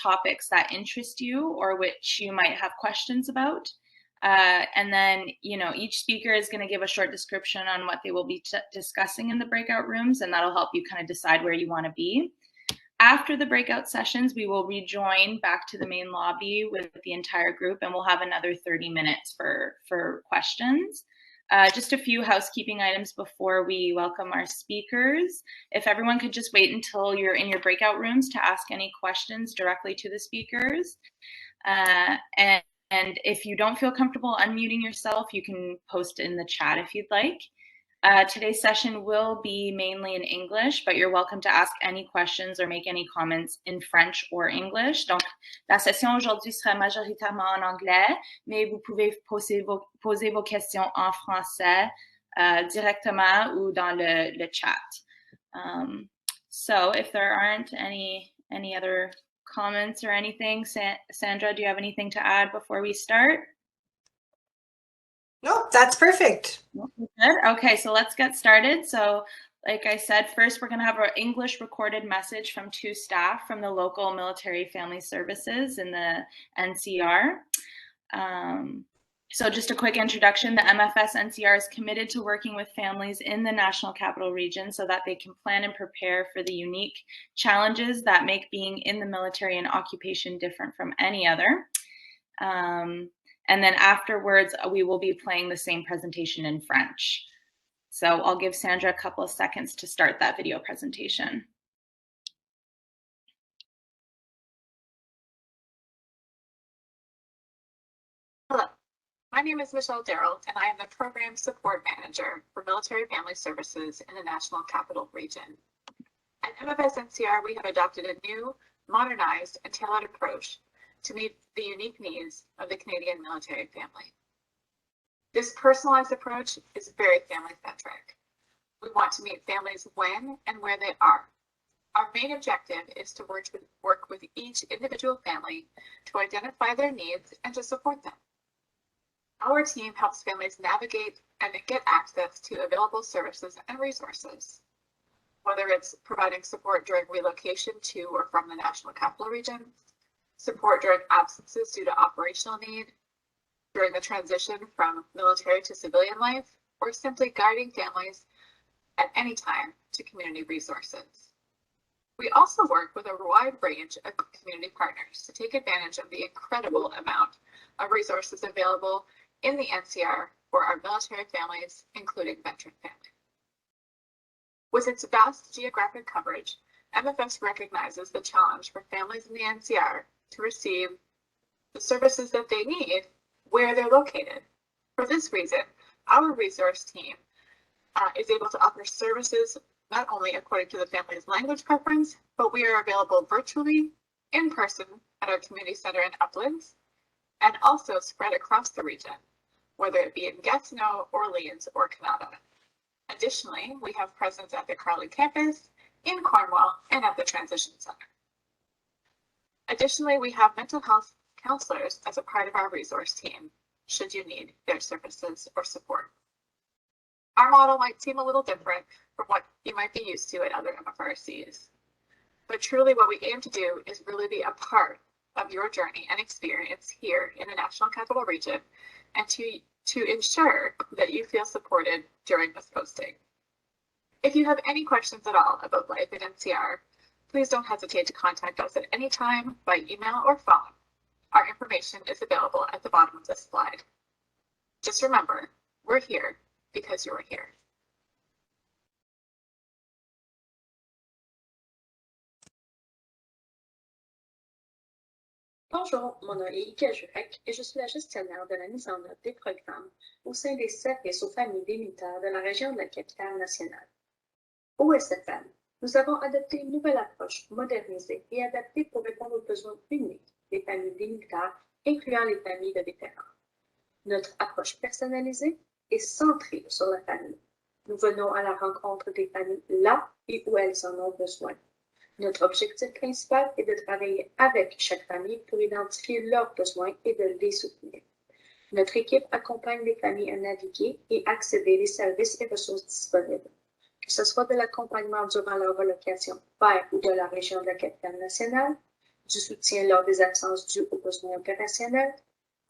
topics that interest you or which you might have questions about. And then, each speaker is going to give a short description on what they will be discussing in the breakout rooms, and that'll help you kind of decide where you want to be. After the breakout sessions, we will rejoin back to the main lobby with the entire group, and we'll have another 30 minutes for questions. Just a few housekeeping items before we welcome our speakers. If everyone could just wait until you're in your breakout rooms to ask any questions directly to the speakers. And if you don't feel comfortable unmuting yourself, you can post in the chat if you'd like. Today's session will be mainly in English, but you're welcome to ask any questions or make any comments in French or English. Donc, la session aujourd'hui sera majoritairement en anglais, mais vous pouvez poser vos questions en français directement ou dans le chat. So if there aren't any other comments or anything, Sandra, do you have anything to add before we start? Nope, that's perfect. Good. Okay, so let's get started. So like I said, first we're going to have our English recorded message from two staff from the local military family services in the NCR. So just a quick introduction, the MFS NCR is committed to working with families in the National Capital Region so that they can plan and prepare for the unique challenges that make being in the military and occupation different from any other. And then afterwards, we will be playing the same presentation in French. So I'll give Sandra a couple of seconds to start that video presentation. Hello, my name is Michelle Darrell, and I am the Program Support Manager for Military Family Services in the National Capital Region. At MFS NCR, we have adopted a new, modernized, and tailored approach to meet the unique needs of the Canadian military family. This personalized approach is very family-centric. We want to meet families when and where they are. Our main objective is to work with each individual family to identify their needs and to support them. Our team helps families navigate and get access to available services and resources, whether it's providing support during relocation to or from the National Capital Region, support during absences due to operational need, during the transition from military to civilian life, or simply guiding families at any time to community resources. We also work with a wide range of community partners to take advantage of the incredible amount of resources available in the NCR for our military families, including veteran families. With its vast geographic coverage, MFS recognizes the challenge for families in the NCR to receive the services that they need where they're located. For this reason, our resource team is able to offer services not only according to the family's language preference, but we are available virtually, in person at our community center in Uplands, and also spread across the region, whether it be in Gatineau, Orleans, or Canada. Additionally, we have presence at the Carleton campus, in Cornwall, and at the Transition Center. Additionally, we have mental health counselors as a part of our resource team, should you need their services or support. Our model might seem a little different from what you might be used to at other MFRCs, but truly what we aim to do is really be a part of your journey and experience here in the National Capital Region, and to ensure that you feel supported during this posting. If you have any questions at all about life at NCR, please don't hesitate to contact us at any time by email or phone. Our information is available at the bottom of this slide. Just remember, we're here because you're here. Bonjour, mon nom est Ika Jurek et je suis la gestionnaire de la mise en œuvre des programmes au sein des services aux familles des militaires de la région de la capitale nationale. Au SFM, nous avons adopté une nouvelle approche modernisée et adaptée pour répondre aux besoins uniques des familles des militaires, incluant les familles de vétérans. Notre approche personnalisée est centrée sur la famille. Nous venons à la rencontre des familles là et où elles en ont besoin. Notre objectif principal est de travailler avec chaque famille pour identifier leurs besoins et de les soutenir. Notre équipe accompagne les familles à naviguer et accéder aux services et ressources disponibles, que ce soit de l'accompagnement durant leur relocation vers ou de la région de la capitale nationale, du soutien lors des absences dues aux besoins opérationnels,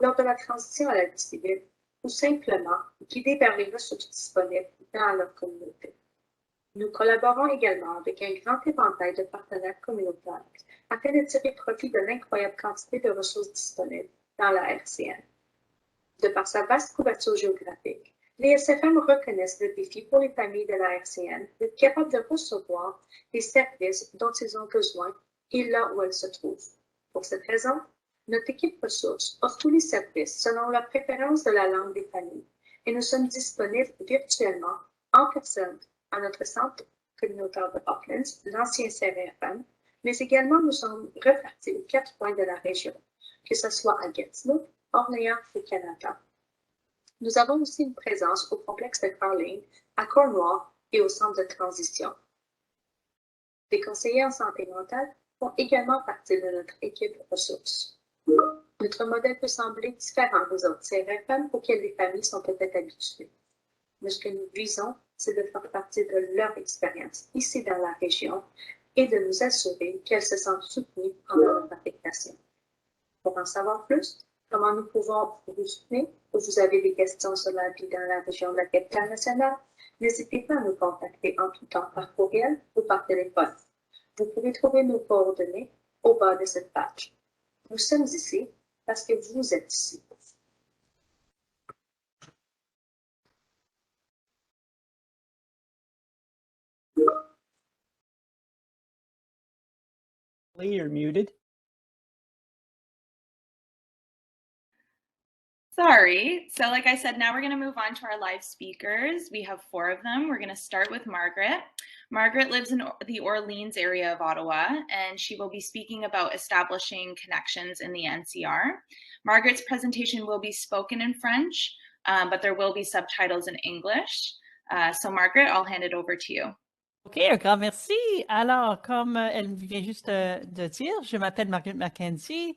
lors de la transition à la vie civile, ou simplement guidés vers les ressources disponibles dans leur communauté. Nous collaborons également avec un grand éventail de partenaires communautaires afin de tirer profit de l'incroyable quantité de ressources disponibles dans la RCN. De par sa vaste couverture géographique, les SFM reconnaissent le défi pour les familles de la RCN d'être capables de recevoir les services dont ils ont besoin et là où elles se trouvent. Pour cette raison, notre équipe ressources offre tous les services selon la préférence de la langue des familles et nous sommes disponibles virtuellement en personne à notre centre communautaire de Auckland, l'ancien CRFM, mais également nous sommes répartis aux 4 coins de la région, que ce soit à Gatineau, Orléans et Canada. Nous avons aussi une présence au complexe de Carling, à Cornwall et au centre de transition. Les conseillers en santé mentale font également partie de notre équipe ressources. Notre modèle peut sembler différent des autres CRFM auxquels les familles sont peut-être habituées. Mais ce que nous visons, c'est de faire partie de leur expérience ici dans la région et de nous assurer qu'elles se sentent soutenues pendant leur affectation. Pour en savoir plus, comment nous pouvons vous soutenir ou vous avez des questions sur la vie dans la région de la capitale nationale, n'hésitez pas à nous contacter en tout temps par courriel ou par téléphone. Vous pouvez trouver nos coordonnées au bas de cette page. Nous sommes ici parce que vous êtes ici. You're muted. Sorry. So like I said, now we're going to move on to our live speakers. We have 4 of them. We're going to start with Margaret. Margaret lives in the Orleans area of Ottawa, and she will be speaking about establishing connections in the NCR. Margaret's presentation will be spoken in French, but there will be subtitles in English. So Margaret, I'll hand it over to you. OK, un grand merci. Alors, comme elle vient juste de dire, je m'appelle Marguerite Mackenzie.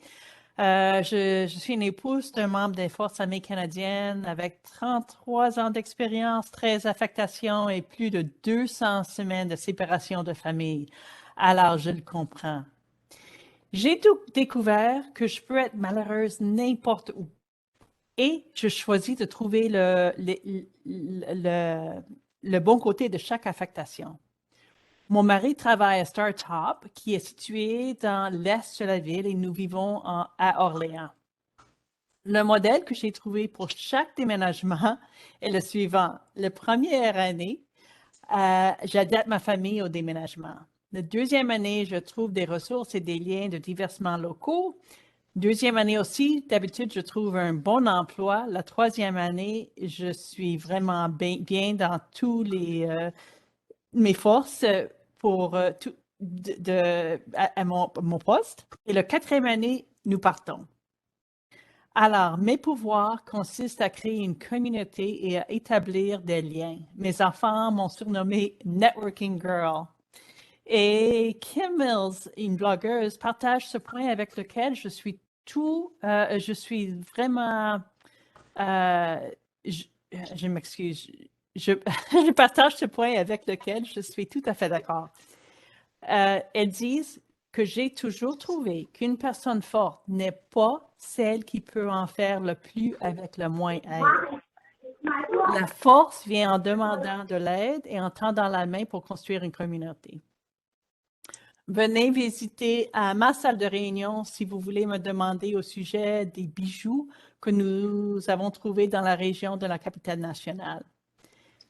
Je suis une épouse d'un membre des Forces armées canadiennes avec 33 ans d'expérience, 13 affectations et plus de 200 semaines de séparation de famille. Alors, je le comprends. J'ai découvert que je peux être malheureuse n'importe où. Et je choisis de trouver le bon côté de chaque affectation. Mon mari travaille à Startup, qui est situé dans l'est de la ville et nous vivons à Orléans. Le modèle que j'ai trouvé pour chaque déménagement est le suivant. La première année, j'adapte ma famille au déménagement. La deuxième année, je trouve des ressources et des liens de diversement locaux. Deuxième année aussi, d'habitude, je trouve un bon emploi. La troisième année, je suis vraiment bien dans tous mes forces pour à mon poste. Et la quatrième année, nous partons. Alors, mes pouvoirs consistent à créer une communauté et à établir des liens. Mes enfants m'ont surnommé Networking Girl. Et Kim Mills, une blogueuse, partage ce point avec lequel je suis vraiment, je m'excuse, je partage ce point avec lequel je suis tout à fait d'accord. Elles disent que j'ai toujours trouvé qu'une personne forte n'est pas celle qui peut en faire le plus avec le moins aide. La force vient en demandant de l'aide et en tendant la main pour construire une communauté. Venez visiter ma salle de réunion si vous voulez me demander au sujet des bijoux que nous avons trouvés dans la région de la capitale nationale.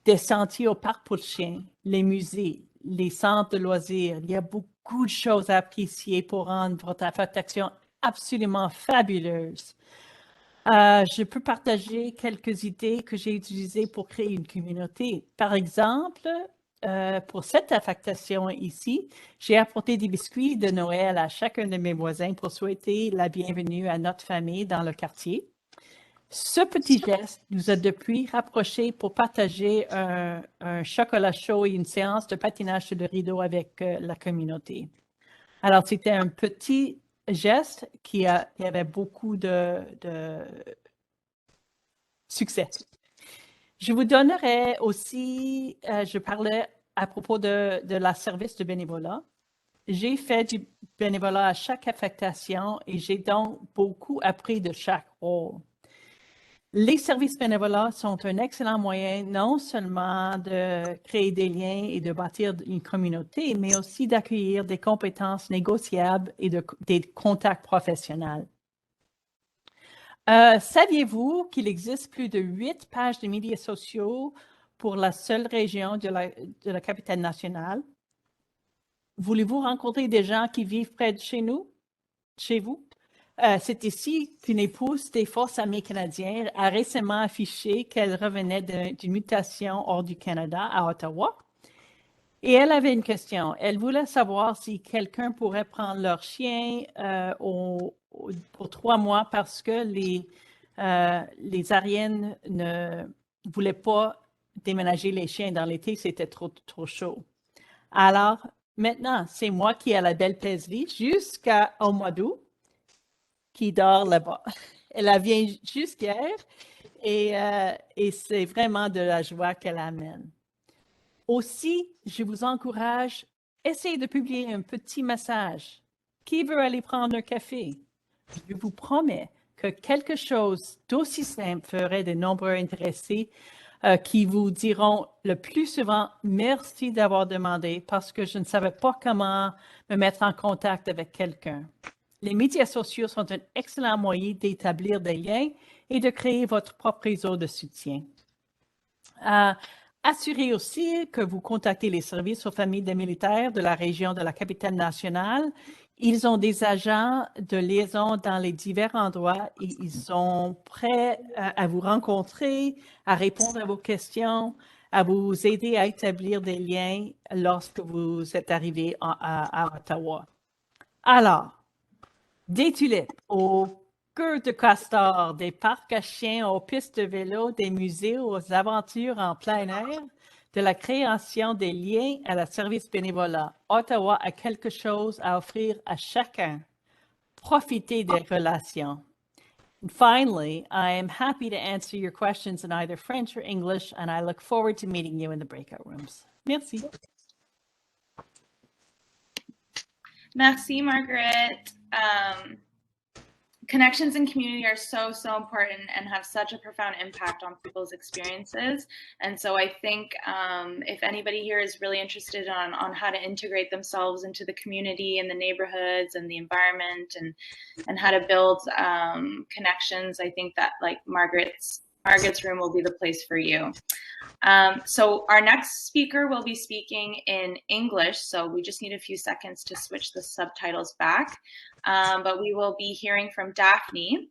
Des sentiers au parc pour le chien, les musées, les centres de loisirs. Il y a beaucoup de choses à apprécier pour rendre votre affectation absolument fabuleuse. Je peux partager quelques idées que j'ai utilisées pour créer une communauté. Par exemple, pour cette affectation ici, j'ai apporté des biscuits de Noël à chacun de mes voisins pour souhaiter la bienvenue à notre famille dans le quartier. Ce petit geste nous a depuis rapprochés pour partager un chocolat chaud et une séance de patinage sur le rideau avec la communauté. Alors, c'était un petit geste qui avait beaucoup de succès. Je vous donnerai aussi, je parlais à propos de la service de bénévolat. J'ai fait du bénévolat à chaque affectation et j'ai donc beaucoup appris de chaque rôle. Les services bénévolats sont un excellent moyen non seulement de créer des liens et de bâtir une communauté, mais aussi d'accueillir des compétences négociables et des contacts professionnels. Saviez-vous qu'il existe plus de 8 pages de médias sociaux pour la seule région de la capitale nationale? Voulez-vous rencontrer des gens qui vivent près de chez vous? C'est ici qu'une épouse des Forces armées canadiennes a récemment affiché qu'elle revenait d'une mutation hors du Canada à Ottawa. Et elle avait une question. Elle voulait savoir si quelqu'un pourrait prendre leur chien pour 3 mois parce que les Ariennes ne voulaient pas déménager les chiens dans l'été, c'était trop chaud. Alors, maintenant, c'est moi qui ai la belle Paisley jusqu'au mois d'août qui dort là-bas. Elle vient juste hier et c'est vraiment de la joie qu'elle amène. Aussi, je vous encourage, essayez de publier un petit message. Qui veut aller prendre un café? Je vous promets que quelque chose d'aussi simple ferait de nombreux intéressés qui vous diront le plus souvent merci d'avoir demandé parce que je ne savais pas comment me mettre en contact avec quelqu'un. Les médias sociaux sont un excellent moyen d'établir des liens et de créer votre propre réseau de soutien. Assurez aussi que vous contactez les services aux familles des militaires de la région de la capitale nationale. Ils ont des agents de liaison dans les divers endroits et ils sont prêts à vous rencontrer, à répondre à vos questions, à vous aider à établir des liens lorsque vous êtes arrivé à Ottawa. Alors, des tulipes aux queues de castor, des parcs à chiens aux pistes de vélo, des musées aux aventures en plein air, de la création des liens à la service bénévolat. Ottawa a quelque chose à offrir à chacun. Profitez des relations. And finally, I am happy to answer your questions in either French or English, and I look forward to meeting you in the breakout rooms. Merci. Merci, Margaret. Connections and community are so important and have such a profound impact on people's experiences. And so I think if anybody here is really interested on how to integrate themselves into the community and the neighborhoods and the environment and how to build connections, I think that like Margaret's room will be the place for you. So our next speaker will be speaking in English, so we just need a few seconds to switch the subtitles back. But we will be hearing from Daphne.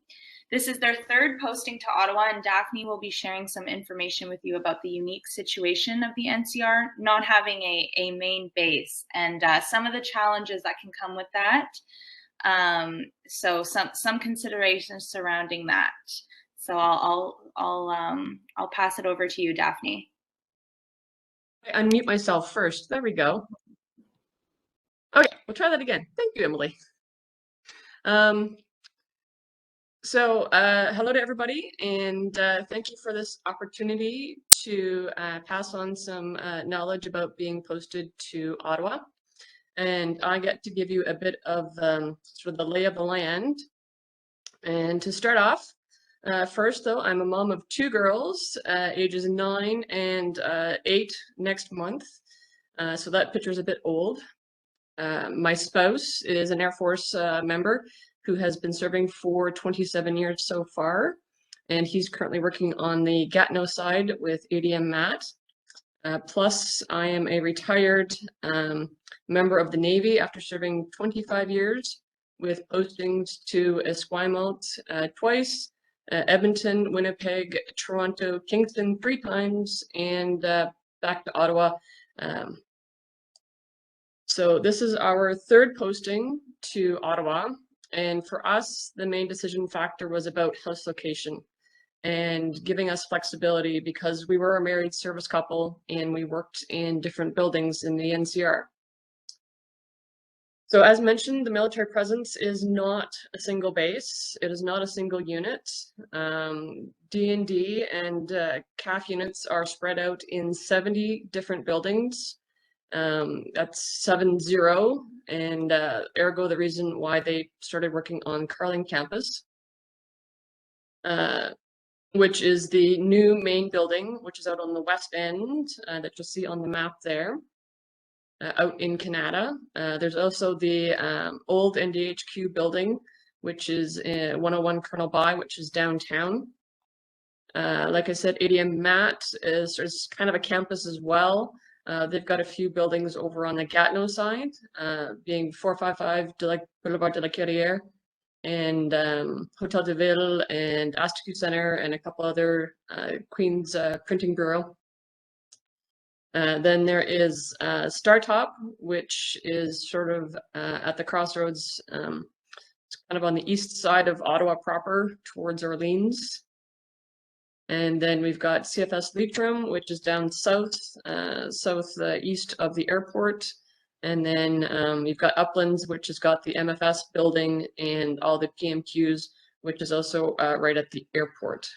This is their third posting to Ottawa, and Daphne will be sharing some information with you about the unique situation of the NCR not having a main base and some of the challenges that can come with that. So some considerations surrounding that. So I'll pass it over to you, Daphne. I unmute myself first. There we go. Okay, we'll try that again. Thank you, Emily. Hello to everybody, and thank you for this opportunity to pass on some knowledge about being posted to Ottawa. And I get to give you a bit of sort of the lay of the land. And to start off, first though, I'm a mom of 2 girls, ages 9 and 8 next month. So that picture's a bit old. My spouse is an Air Force member who has been serving for 27 years so far, and he's currently working on the Gatineau side with ADM Matt. Plus, I am a retired member of the Navy after serving 25 years with postings to Esquimalt twice, Edmonton, Winnipeg, Toronto, Kingston 3 times, and back to Ottawa. So this is our 3rd posting to Ottawa. And for us, the main decision factor was about house location and giving us flexibility because we were a married service couple and we worked in different buildings in the NCR. So as mentioned, the military presence is not a single base. It is not a single unit. D&D and CAF units are spread out in 70 different buildings That's 7-0, and ergo the reason why they started working on Carling campus, which is the new main building, which is out on the west end that you'll see on the map there, out in Canada. There's also the old NDHQ building, which is 101 Colonel By, which is downtown. Like I said, ADM Mat is kind of a campus as well. They've got a few buildings over on the Gatineau side, being 455 Boulevard de la Carrière, and Hotel de Ville and Institut Center and a couple other Queen's Printing Bureau. Then there is Startop, which is sort of at the crossroads. It's kind of on the east side of Ottawa proper towards Orleans. And then we've got CFS Leitrim, which is down south, east of the airport. And then you've got Uplands, which has got the MFS building and all the PMQs, which is also right at the airport.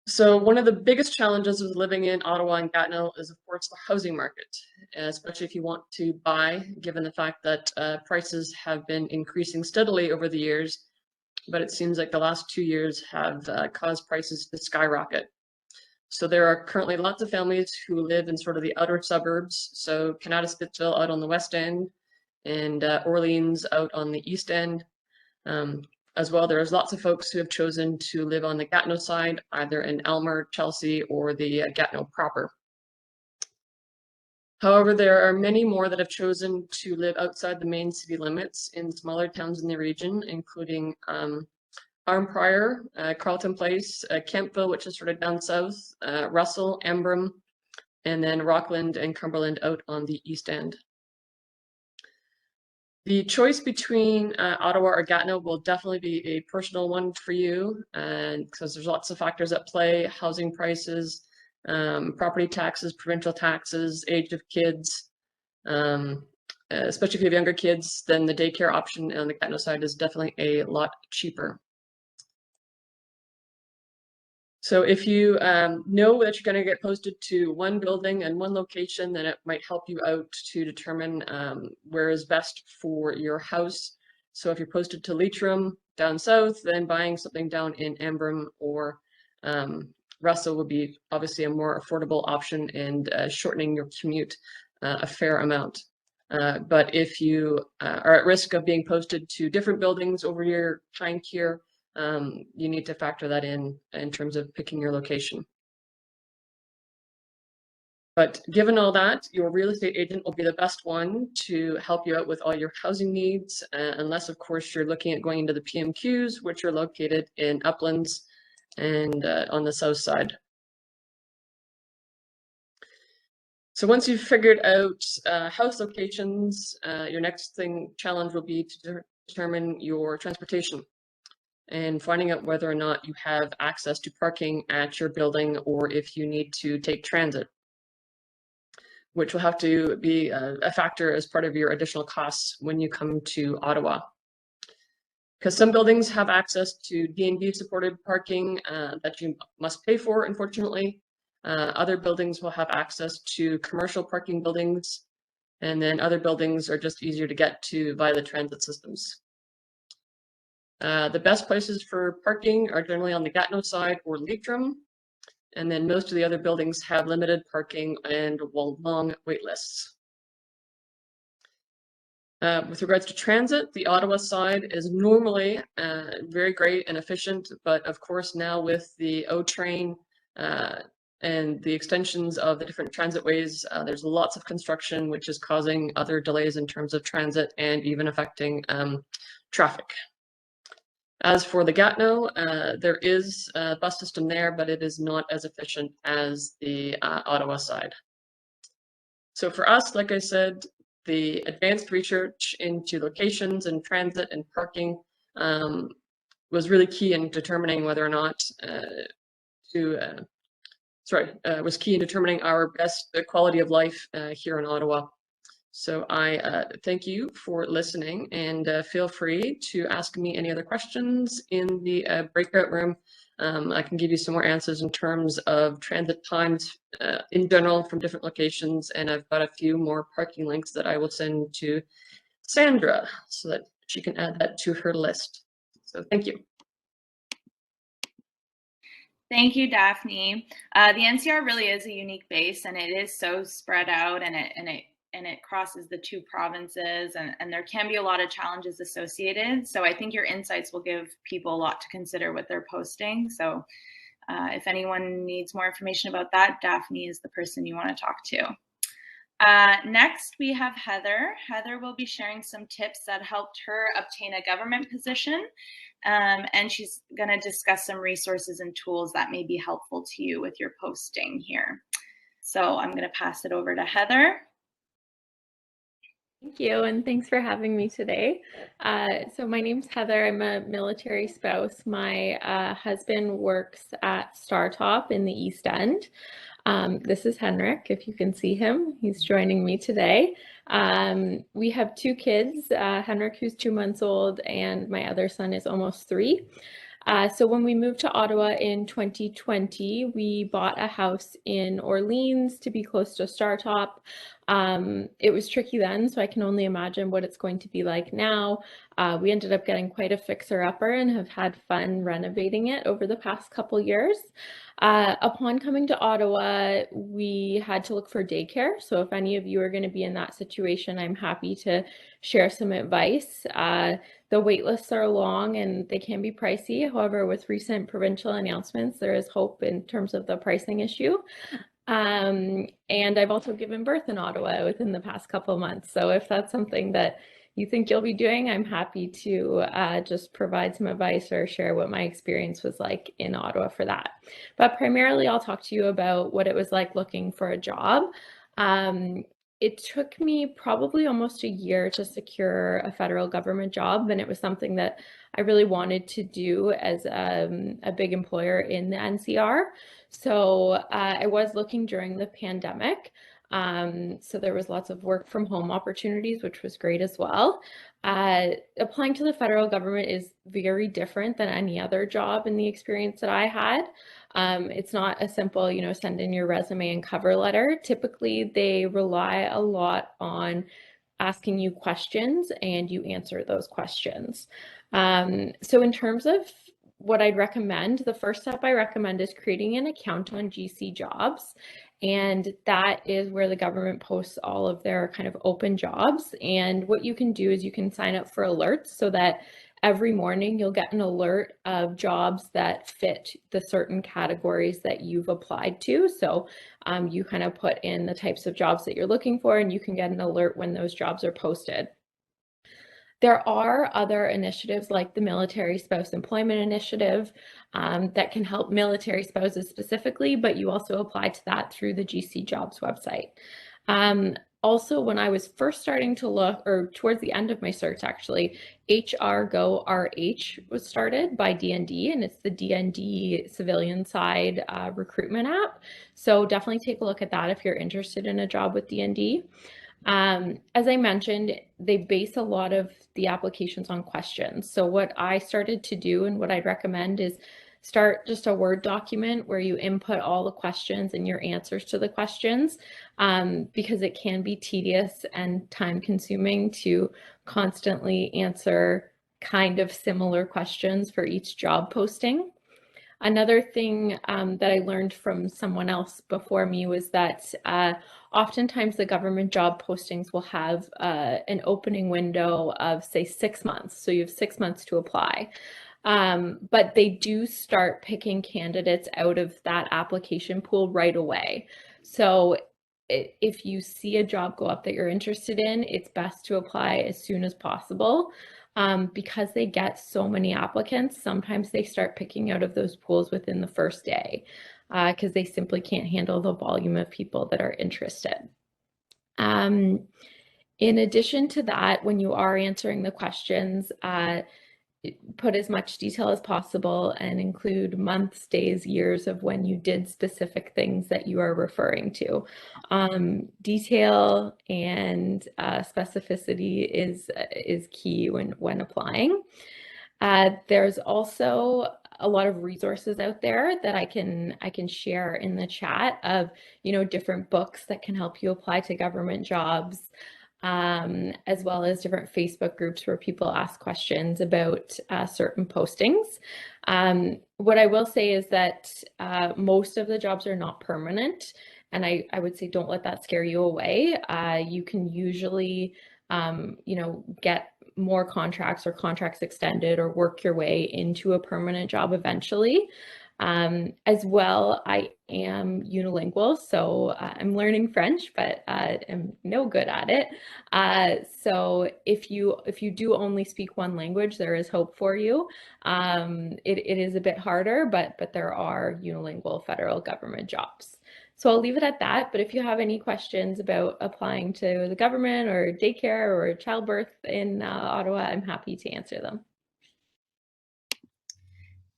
So one of the biggest challenges with living in Ottawa and Gatineau is, of course, the housing market, especially if you want to buy, given the fact that prices have been increasing steadily over the years. But it seems like the last 2 years have caused prices to skyrocket. So there are currently lots of families who live in sort of the outer suburbs. So Canada-Spittsville out on the west end and Orleans out on the east end. As well, there's lots of folks who have chosen to live on the Gatineau side, either in Elmer, Chelsea, or the Gatineau proper. However, there are many more that have chosen to live outside the main city limits in smaller towns in the region, including Arnprior, Carleton Place, Kempville, which is sort of down south, Russell, Embrun, and then Rockland and Cumberland out on the east end. The choice between Ottawa or Gatineau will definitely be a personal one for you, and because there's lots of factors at play: housing prices, property taxes, provincial taxes, age of kids. Especially if you have younger kids, then the daycare option on the Gatineau side is definitely a lot cheaper. So if you know that you're going to get posted to one building and one location, then it might help you out to determine where is best for your house. So if you're posted to Leitrim down south, then buying something down in Embrun or Russell would be obviously a more affordable option and shortening your commute a fair amount. But if you are at risk of being posted to different buildings over your time here, you need to factor that in terms of picking your location. But given all that, your real estate agent will be the best one to help you out with all your housing needs, unless, of course, you're looking at going into the PMQs, which are located in Uplands and on the south side. So once you've figured out house locations, your next challenge will be to determine your transportation and finding out whether or not you have access to parking at your building or if you need to take transit, which will have to be a factor as part of your additional costs when you come to Ottawa. Because some buildings have access to D&D supported parking that you must pay for, unfortunately. Other buildings will have access to commercial parking buildings, and then other buildings are just easier to get to via the transit systems. The best places for parking are generally on the Gatineau side or Leitrim, and then most of the other buildings have limited parking and long wait lists. With regards to transit, the Ottawa side is normally very great and efficient, but of course now with the O train and the extensions of the different transit ways, there's lots of construction, which is causing other delays in terms of transit and even affecting traffic. As for the Gatineau, there is a bus system there, but it is not as efficient as the Ottawa side. So for us, like I said, the advanced research into locations and transit and parking was really key in determining whether or not was key in determining our best quality of life here in Ottawa. So I thank you for listening, and feel free to ask me any other questions in the breakout room I can give you some more answers in terms of transit times in general from different locations, and I've got a few more parking links that I will send to Sandra so that she can add that to her list. So thank you. Thank you, Daphne. The NCR really is a unique base, and it is so spread out, and it crosses the 2 provinces, and there can be a lot of challenges associated. So I think your insights will give people a lot to consider with their posting. So if anyone needs more information about that, Daphne is the person you want to talk to. Next, we have Heather. Heather will be sharing some tips that helped her obtain a government position, and she's going to discuss some resources and tools that may be helpful to you with your posting here. So I'm going to pass it over to Heather. Thank you, and thanks for having me today. So my name's Heather. I'm a military spouse. My husband works at StarTop in the East End. This is Henrik, if you can see him. He's joining me today. We have 2 kids, Henrik, who's 2 months old, and my other son is almost 3. So when we moved to Ottawa in 2020, we bought a house in Orleans to be close to StarTop. It was tricky then, so I can only imagine what it's going to be like now. We ended up getting quite a fixer-upper and have had fun renovating it over the past couple years. Upon coming to Ottawa, we had to look for daycare. So if any of you are going to be in that situation, I'm happy to share some advice. The wait lists are long and they can be pricey. However, with recent provincial announcements, there is hope in terms of the pricing issue. And I've also given birth in Ottawa within the past couple of months. So if that's something that you think you'll be doing, I'm happy to just provide some advice or share what my experience was like in Ottawa for that. But primarily, I'll talk to you about what it was like looking for a job. It took me probably almost a year to secure a federal government job, and it was something that I really wanted to do as a big employer in the NCR. So I was looking during the pandemic. So there was lots of work from home opportunities, which was great as well. Applying to the federal government is very different than any other job in the experience that I had. It's not a simple, send in your resume and cover letter. Typically, they rely a lot on asking you questions and you answer those questions. So in terms of what I'd recommend, the first step I recommend is creating an account on GC Jobs. And that is where the government posts all of their kind of open jobs. And what you can do is you can sign up for alerts so that every morning you'll get an alert of jobs that fit the certain categories that you've applied to. So you kind of put in the types of jobs that you're looking for and you can get an alert when those jobs are posted. There are other initiatives like the Military Spouse Employment Initiative that can help military spouses specifically, but you also apply to that through the GC Jobs website. Also, when I was first starting to look, or towards the end of my search actually, HR Go RH was started by DND, and it's the DND civilian side recruitment app. So definitely take a look at that if you're interested in a job with DND. As I mentioned, they base a lot of the applications on questions. So what I started to do and what I'd recommend is start just a Word document where you input all the questions and your answers to the questions, because it can be tedious and time consuming to constantly answer kind of similar questions for each job posting. Another thing that I learned from someone else before me was that oftentimes the government job postings will have an opening window of, say, 6 months. So you have 6 months to apply. But they do start picking candidates out of that application pool right away. So if you see a job go up that you're interested in, it's best to apply as soon as possible. Because they get so many applicants, sometimes they start picking out of those pools within the first day because they simply can't handle the volume of people that are interested. In addition to that, when you are answering the questions, put as much detail as possible and include months, days, years of when you did specific things that you are referring to. Detail and specificity is key when applying. There's also a lot of resources out there that I can share in the chat of, different books that can help you apply to government jobs, as well as different Facebook groups where people ask questions about certain postings. What I will say is that most of the jobs are not permanent, and I would say don't let that scare you away. You can usually, get more contracts or contracts extended or work your way into a permanent job eventually. As well, I am unilingual, so I'm learning French, but I'm no good at it. So if you do only speak one language, there is hope for you. It is a bit harder, but there are unilingual federal government jobs. So I'll leave it at that. But if you have any questions about applying to the government or daycare or childbirth in Ottawa, I'm happy to answer them.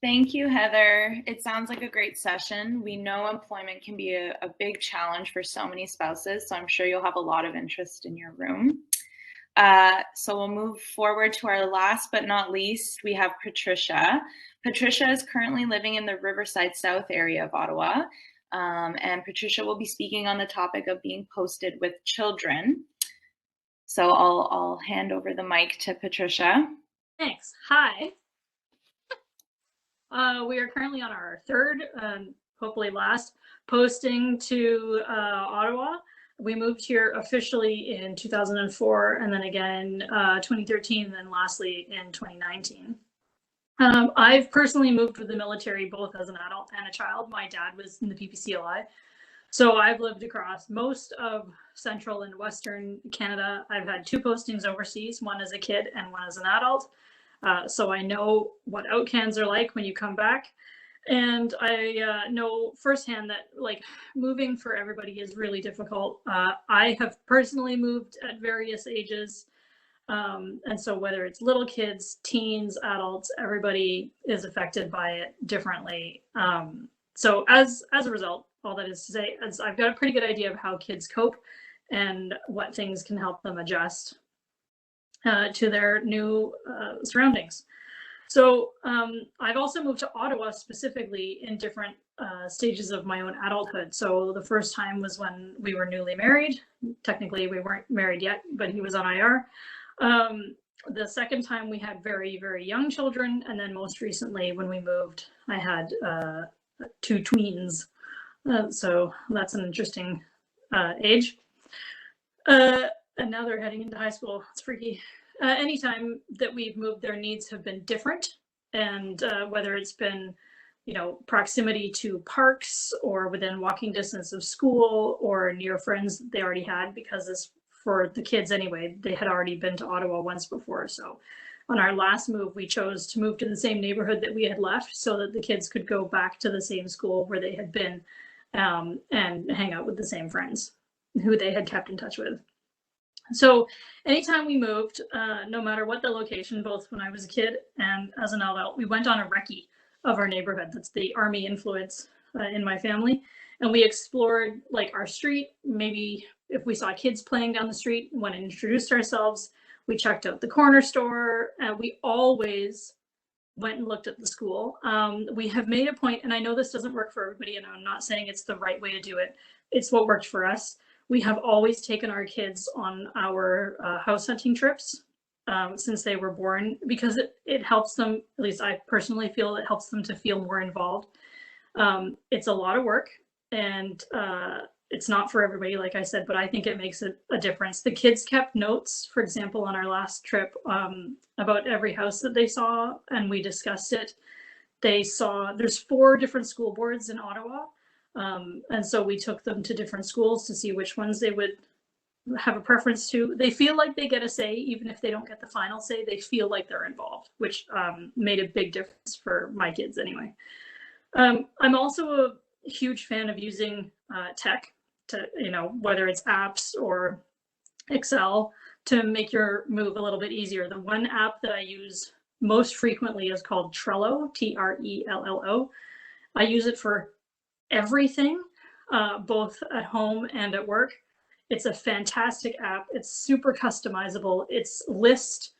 Thank you, Heather. It sounds like a great session. We know employment can be a big challenge for so many spouses, so I'm sure you'll have a lot of interest in your room. So we'll move forward to our last but not least. We have Patricia. Patricia is currently living in the Riverside South area of Ottawa, and Patricia will be speaking on the topic of being posted with children. So I'll hand over the mic to Patricia. Thanks. Hi. We are currently on our third, hopefully last, posting to Ottawa. We moved here officially in 2004, and then again 2013, and then lastly in 2019. I've personally moved with the military both as an adult and a child. My dad was in the PPCLI. So I've lived across most of central and western Canada. I've had 2 postings overseas, one as a kid and one as an adult. So I know what outcans are like when you come back. And I know firsthand that moving for everybody is really difficult. I have personally moved at various ages. And so whether it's little kids, teens, adults, everybody is affected by it differently. So as a result, all that is to say, is I've got a pretty good idea of how kids cope and what things can help them adjust to their new surroundings. So I've also moved to Ottawa specifically in different stages of my own adulthood. So the first time was when we were newly married. Technically, we weren't married yet, but he was on IR. The second time we had very, very young children. And then most recently when we moved, I had 2 tweens. So that's an interesting age. And now they're heading into high school. It's freaky. Anytime that we've moved, their needs have been different. And whether it's been, proximity to parks or within walking distance of school or near friends that they already had, because this, for the kids anyway, they had already been to Ottawa once before. So on our last move, we chose to move to the same neighborhood that we had left so that the kids could go back to the same school where they had been and hang out with the same friends who they had kept in touch with. So anytime we moved, no matter what the location, both when I was a kid and as an adult, we went on a recce of our neighborhood. That's the Army influence in my family. And we explored our street. Maybe if we saw kids playing down the street, went and introduced ourselves. We checked out the corner store, and we always went and looked at the school. We have made a point, and I know this doesn't work for everybody, and I'm not saying it's the right way to do it. It's what worked for us. We have always taken our kids on our house hunting trips since they were born, because it helps them, at least I personally feel it helps them to feel more involved. It's a lot of work, and it's not for everybody, like I said, but I think it makes a difference. The kids kept notes, for example, on our last trip about every house that they saw, and we discussed it. They saw, there's 4 different school boards in Ottawa. And so we took them to different schools to see which ones they would have a preference to. They feel like they get a say, even if they don't get the final say, they feel like they're involved, which made a big difference for my kids anyway. I'm also a huge fan of using tech to, whether it's apps or Excel, to make your move a little bit easier. The one app that I use most frequently is called Trello, Trello. I use it for everything, both at home and at work. It's a fantastic app. It's super customizable. It's list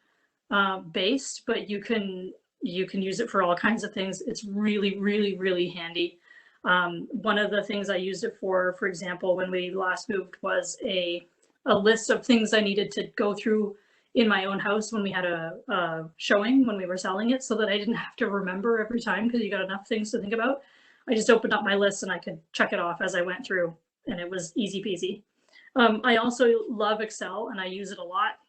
based, but you can You can use it for all kinds of things. It's really, really, really handy. One of the things I used it for example, when we last moved, was a list of things I needed to go through in my own house when we had a showing, when we were selling it, so that I didn't have to remember every time, because you got enough things to think about. I just opened up my list and I could check it off as I went through, and it was easy peasy. I also love Excel, and I use it a lot.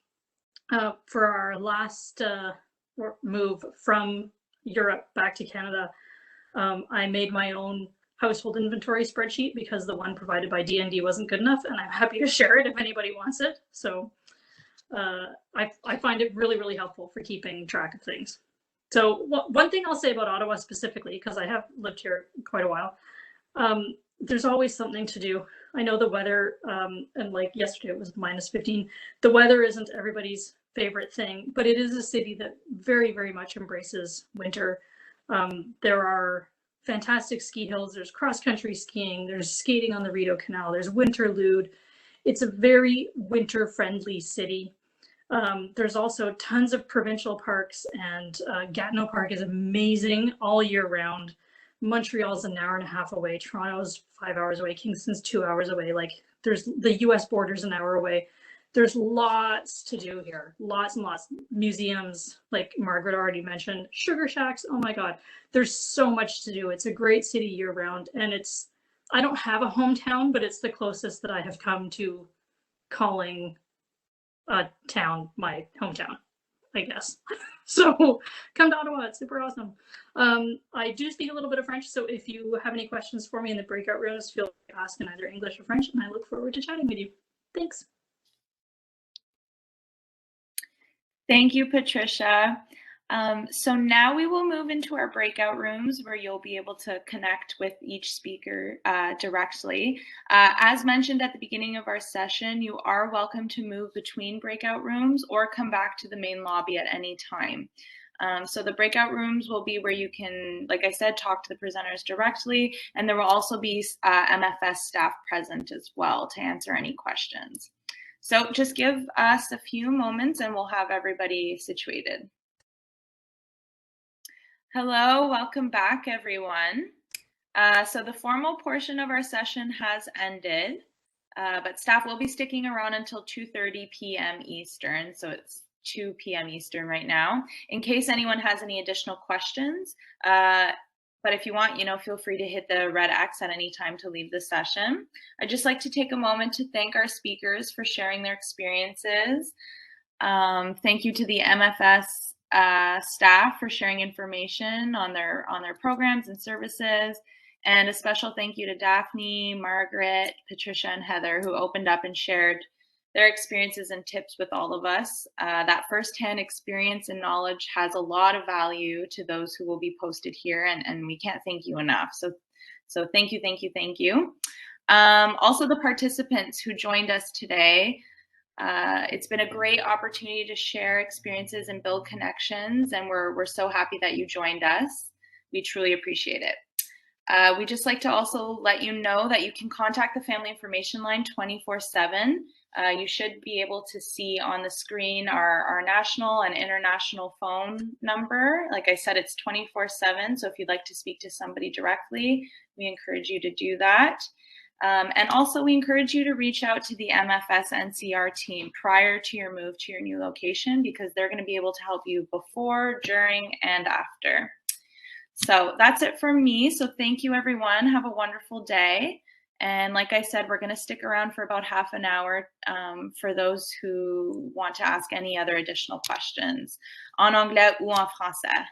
For our last move from Europe back to Canada, I made my own household inventory spreadsheet because the one provided by DND wasn't good enough, and I'm happy to share it if anybody wants it. So I find it really, really helpful for keeping track of things. So one thing I'll say about Ottawa specifically, because I have lived here quite a while, there's always something to do. I know the weather, and like yesterday it was -15. The weather isn't everybody's favorite thing, but it is a city that very, very much embraces winter. There are fantastic ski hills, there's cross-country skiing, there's skating on the Rideau Canal, there's Winterlude. It's a very winter-friendly city. There's also tons of provincial parks, and Gatineau Park is amazing all year round. Montreal's an hour and a half away, Toronto's 5 hours away, Kingston's 2 hours away. Like, there's the US border's an hour away. There's lots to do here, lots and lots. Museums, like Margaret already mentioned, sugar shacks, oh my God. There's so much to do. It's a great city year round, and I don't have a hometown, but it's the closest that I have come to calling a town my hometown, I guess. So come to Ottawa, it's super awesome. I do speak a little bit of French, so if you have any questions for me in the breakout rooms, feel free to ask in either English or French, and I look forward to chatting with you. Thanks. Thank you, Patricia. So now we will move into our breakout rooms where you'll be able to connect with each speaker directly. As mentioned at the beginning of our session, you are welcome to move between breakout rooms or come back to the main lobby at any time. So the breakout rooms will be where you can, like I said, talk to the presenters directly, and there will also be MFS staff present as well to answer any questions. So just give us a few moments and we'll have everybody situated. Hello, welcome back, everyone. So the formal portion of our session has ended, but staff will be sticking around until 2:30 p.m. Eastern. So it's 2 p.m. Eastern right now, in case anyone has any additional questions. But if you want, feel free to hit the red X at any time to leave the session. I'd just like to take a moment to thank our speakers for sharing their experiences. Thank you to the MFS staff for sharing information on their programs and services. And a special thank you to Daphne, Margaret, Patricia, and Heather, who opened up and shared their experiences and tips with all of us. That firsthand experience and knowledge has a lot of value to those who will be posted here, and we can't thank you enough. So thank you, thank you, thank you. Also the participants who joined us today. It's been a great opportunity to share experiences and build connections, and we're so happy that you joined us. We truly appreciate it. We'd just like to also let you know that you can contact the Family Information Line 24/7. You should be able to see on the screen our national and international phone number. Like I said, it's 24/7, so if you'd like to speak to somebody directly, we encourage you to do that. And also, we encourage you to reach out to the MFS NCR team prior to your move to your new location, because they're going to be able to help you before, during, and after. So that's it from me. So thank you, everyone. Have a wonderful day. And like I said, we're going to stick around for about half an hour for those who want to ask any other additional questions. En anglais ou en français.